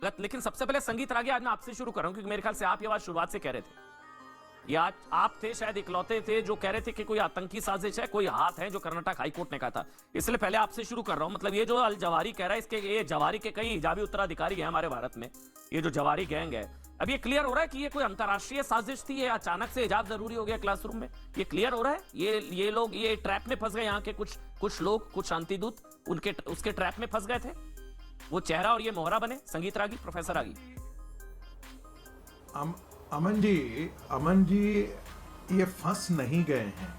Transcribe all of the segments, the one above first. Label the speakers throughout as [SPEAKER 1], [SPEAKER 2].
[SPEAKER 1] लेकिन सबसे पहले संगीत रागी आज मैं आपसे शुरू कर रहा हूं, क्योंकि मेरे ख्याल से आप ये बात शुरुआत से कह रहे थे। ये आज आप थे शायद इकलौते थे जो कह रहे थे कि कोई आतंकी साजिश है, कोई हाथ है, जो कर्नाटक हाईकोर्ट ने कहा था। इसलिए पहले आपसे शुरू कर रहा हूं। मतलब ये जो अल जवारी कह रहा है, इसके ये जवारी के कई हिजाबी उत्तराधिकारी हैं हमारे भारत में। ये जो जवारी गैंग है, अब ये क्लियर हो रहा है कि ये कोई अंतरराष्ट्रीय साजिश थी, ये अचानक से हिजाब जरूरी हो गया क्लासरूम में। ये क्लियर हो रहा है, ये लोग ये ट्रैप में फंस गए। यहाँ के कुछ लोग, कुछ शांतिदूत उसके ट्रैप में फंस गए थे। वो चेहरा और ये मोहरा बने संगीत रागी, प्रोफेसर रागी।
[SPEAKER 2] अमन जी ये फंस नहीं गए हैं,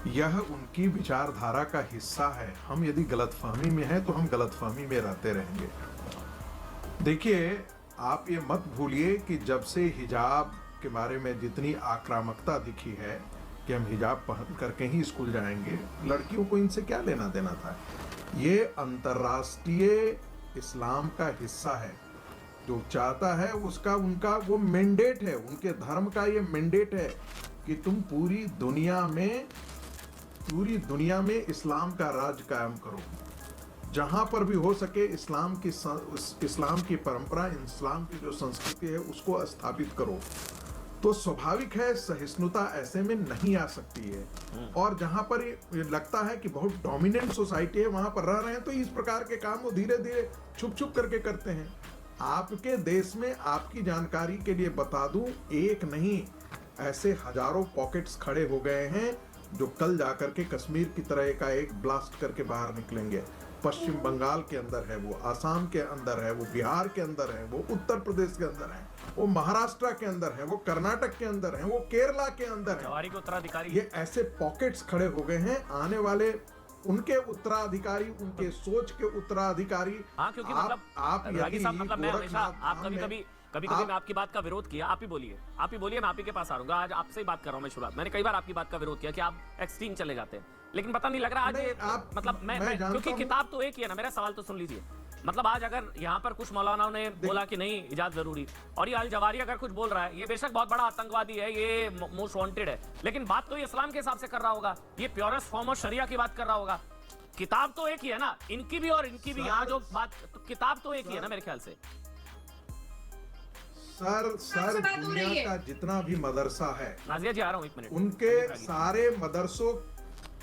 [SPEAKER 2] यह उनकी विचारधारा का हिस्सा है। हम यदि गलतफहमी में हैं तो हम गलतफहमी में रहते रहेंगे। देखिए, आप ये मत भूलिए कि जब से हिजाब के बारे में जितनी आक्रामकता दिखी है कि हम हिजाब पहन करके ही स्कूल जाएंगे, लड़कियों को इनसे क्या लेना देना था। ये अंतर्राष्ट्रीय इस्लाम का हिस्सा है। जो चाहता है उसका उनका वो मैंडेट है, उनके धर्म का ये मैंडेट है कि तुम पूरी दुनिया में इस्लाम का राज कायम करो। जहां पर भी हो सके इस्लाम की परंपरा, इस्लाम की जो संस्कृति है उसको स्थापित करो। तो स्वाभाविक है सहिष्णुता ऐसे में नहीं आ सकती है। और जहां पर ये लगता है कि बहुत डोमिनेंट सोसाइटी है, वहां पर रह रहे हैं तो इस प्रकार के काम वो धीरे धीरे छुप करके करते हैं। आपके देश में आपकी जानकारी के लिए बता दूं, एक नहीं ऐसे हजारों पॉकेट्स खड़े हो गए हैं जो कल जाकर के कश्मीर की तरह का एक ब्लास्ट करके बाहर निकलेंगे। पश्चिम बंगाल के अंदर है वो, आसाम के अंदर है वो, बिहार के अंदर है वो, उत्तर प्रदेश के अंदर है वो, महाराष्ट्र के अंदर है वो, कर्नाटक के अंदर है वो, केरला के अंदर है।
[SPEAKER 1] जवारी के उत्तराधिकारी
[SPEAKER 2] ये ऐसे पॉकेट्स खड़े हो गए हैं। आने वाले उनके उत्तराधिकारी, उनके सोच के उत्तराधिकारी।
[SPEAKER 1] क्योंकि आप रागी साहब, मतलब मैं हमेशा आप कभी मैं आपकी बात का विरोध किया। आप ही बोलिए, मैं आप ही के पास आ रहूंगा। आज आपसे ही बात कर रहा हूं मैं शुरुआत। मैंने कई बार आपकी बात का विरोध किया कि आप एक्सट्रीम चले जाते हैं, लेकिन पता नहीं लग रहा आज ये मतलब मैं क्योंकि किताब तो एक ही है ना। मेरा सवाल तो सुन लीजिए। मतलब आज अगर यहाँ पर कुछ मौलानाओं ने बोला कि नहीं इजाजत जरूरी, और ये अल जवारी अगर कुछ बोल रहा है, ये बेशक बहुत बड़ा आतंकवादी है, ये मोस्ट वांटेड है, लेकिन बात तो ये इस्लाम के हिसाब से कर रहा होगा, ये प्योरेस्ट फॉर्म ऑफ शरिया की बात कर रहा होगा। किताब तो एक ही है ना, इनकी भी और इनकी भी। यहाँ जो बात, तो किताब तो एक ही है ना मेरे ख्याल से।
[SPEAKER 2] सर दुनिया का जितना भी मदरसा है,
[SPEAKER 1] नाजिया जी आ रहा हूँ एक मिनट,
[SPEAKER 2] उनके सारे मदरसों,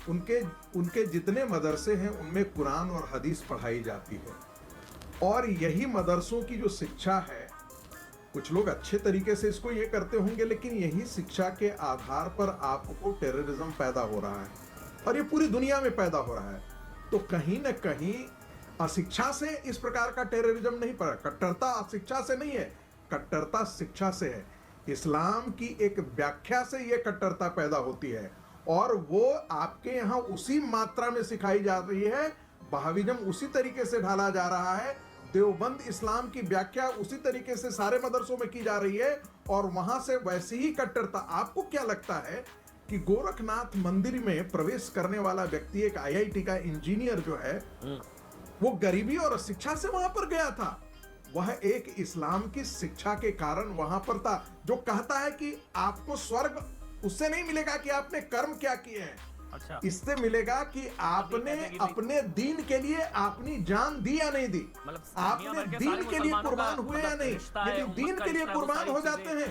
[SPEAKER 2] उनके जितने मदरसे हैं उनमें कुरान और हदीस पढ़ाई जाती है। और यही मदरसों की जो शिक्षा है, कुछ लोग अच्छे तरीके से इसको ये करते होंगे, लेकिन यही शिक्षा के आधार पर आपको टेररिज्म पैदा हो रहा है और ये पूरी दुनिया में पैदा हो रहा है। तो कहीं न कहीं अशिक्षा से इस प्रकार का टेररिज्म नहीं पड़ा। कट्टरता अशिक्षा से नहीं है, कट्टरता शिक्षा से है। इस्लाम की एक व्याख्या से यह कट्टरता पैदा होती है और वो आपके यहाँ उसी मात्रा में सिखाई जा रही है। बहाविज्म उसी तरीके से ढाला जा रहा है। देवबंद इस्लाम की व्याख्या उसी तरीके से सारे मदरसों में की जा रही है और वहां से वैसी ही कट्टरता। आपको क्या लगता है कि गोरखनाथ मंदिर में प्रवेश करने वाला व्यक्ति, एक आईआईटी का इंजीनियर जो है, वो गरीबी और शिक्षा से वहां पर गया था? वह एक इस्लाम की शिक्षा के कारण वहां पर था, जो कहता है कि आपको स्वर्ग उससे नहीं मिलेगा कि आपने कर्म क्या किए हैं।
[SPEAKER 1] अच्छा।
[SPEAKER 2] इससे मिलेगा कि आपने अपने दीन के लिए अपनी जान दी या नहीं दी, आपने दीन के लिए कुर्बान हुए या नहीं। यदि दीन के लिए कुर्बान हो जाते हैं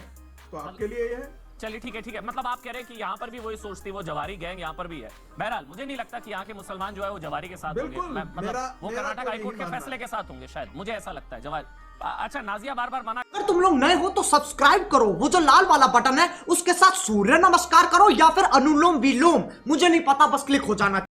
[SPEAKER 2] तो आपके लिए यह है।
[SPEAKER 1] चलिए ठीक है। मतलब आप कह रहे हैं कि यहाँ पर भी वही सोचती, वो जवारी गैंग यहाँ पर भी है। बहरहाल मुझे नहीं लगता कि यहाँ के मुसलमान जो है वो जवारी के साथ होंगे। मतलब वो कर्नाटक हाईकोर्ट के फैसले के साथ होंगे शायद, मुझे ऐसा लगता है। जवारी अच्छा, नाजिया बार बार मना।
[SPEAKER 3] अगर तुम लोग नए हो तो सब्सक्राइब करो, वो जो लाल वाला बटन है उसके साथ सूर्य नमस्कार करो या फिर अनुलोम विलोम, मुझे नहीं पता, बस क्लिक हो जाना।